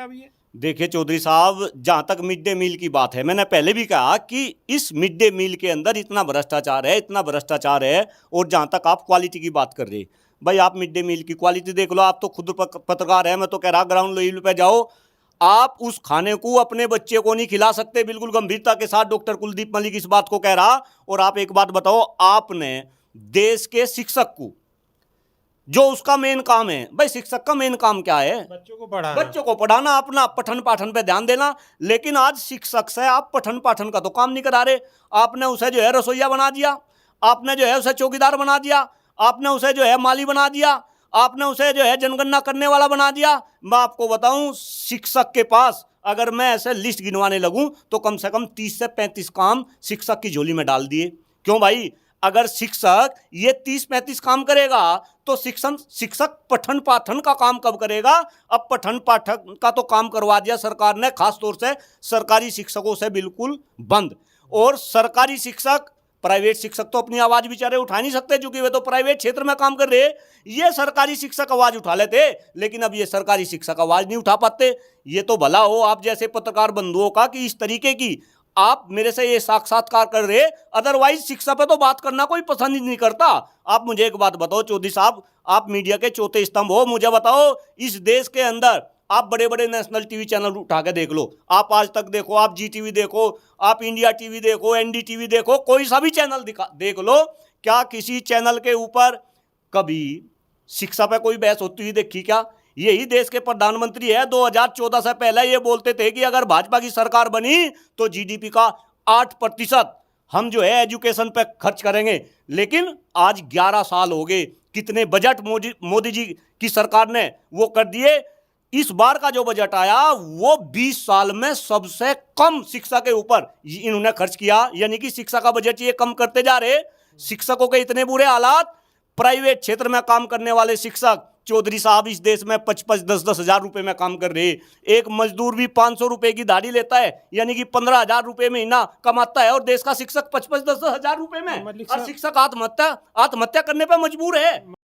अब ये देखिए चौधरी साहब, जहां तक मिड डे मील की बात है, मैंने पहले भी कहा कि इस मिड डे मील के अंदर इतना भ्रष्टाचार है, इतना भ्रष्टाचार है। और जहां तक आप क्वालिटी की बात कर रहे, भाई आप मिड डे मील की क्वालिटी देख लो। आप तो खुद पत्रकार है, मैं तो कह रहा ग्राउंड लेवल पे जाओ। आप उस खाने को अपने बच्चे को नहीं खिला सकते, बिल्कुल गंभीरता के साथ डॉक्टर कुलदीप मलिक इस बात को कह रहा। और आप एक बात बताओ, आपने देश के शिक्षक को, जो उसका मेन काम है, भाई शिक्षक का मेन काम क्या है? बच्चों को पढ़ाना, अपना पठन पाठन पे ध्यान देना। लेकिन आज शिक्षक से आप पठन पाठन का तो काम नहीं करा रहे। आपने उसे जो है रसोईया बना दिया, आपने जो है उसे चौकीदार बना दिया, आपने उसे जो है माली बना दिया, आपने उसे जो है जनगणना करने वाला बना दिया। मैं आपको बताऊं, शिक्षक के पास अगर मैं ऐसे लिस्ट गिनवाने लगूं तो कम से कम 30 से 35 काम शिक्षक की झोली में डाल दिए। क्यों भाई? अगर शिक्षक ये 30-35 काम करेगा तो शिक्षक पठन पाठन का काम कब करेगा? अब पठन पाठन का तो काम करवा दिया सरकार ने, खास तौर से सरकारी शिक्षकों से बिल्कुल बंद। और सरकारी शिक्षक, प्राइवेट शिक्षक तो अपनी आवाज बेचारे उठा नहीं सकते, क्योंकि वे तो प्राइवेट क्षेत्र में काम कर रहे। ये सरकारी शिक्षक आवाज उठा लेते, लेकिन अब ये सरकारी शिक्षक आवाज नहीं उठा पाते। ये तो भला हो आप जैसे पत्रकार बंधुओं का कि इस तरीके की आप मेरे से ये साक्षात्कार कर रहे, अदरवाइज शिक्षा पे तो बात करना कोई पसंद ही नहीं करता। आप मुझे एक बात बताओ चौधरी साहब, आप मीडिया के चौथे स्तंभ हो, मुझे बताओ इस देश के अंदर आप बड़े बड़े नेशनल टीवी चैनल उठा के देख लो, आप आज तक देखो, आप जी टीवी देखो, आप इंडिया टीवी देखो, एनडी टीवी देखो, कोई सा भी चैनल देख लो, क्या किसी चैनल के ऊपर कभी शिक्षा पे कोई बहस होती हुई देखी क्या? यही देश के प्रधानमंत्री है, 2014 से पहले ये बोलते थे कि अगर भाजपा की सरकार बनी तो जीडीपी का 8% हम जो है एजुकेशन पे खर्च करेंगे। लेकिन आज 11 साल हो गए, कितने बजट मोदी जी की सरकार ने वो कर दिए। इस बार का जो बजट आया वो 20 साल में सबसे कम शिक्षा के ऊपर इन्होंने खर्च किया, यानी कि शिक्षा का बजट ये कम करते जा रहे। शिक्षकों के इतने बुरे हालात, प्राइवेट क्षेत्र में काम करने वाले शिक्षक चौधरी साहब इस देश में 55 10-10 हजार रुपए में काम कर रहे। एक मजदूर भी 500 रुपए की दाढ़ी लेता है, यानी कि 15,000 रुपए महीना कमाता है, और देश का शिक्षक 55 10 हजार रुपए में, और शिक्षक आत्महत्या करने पर मजबूर है।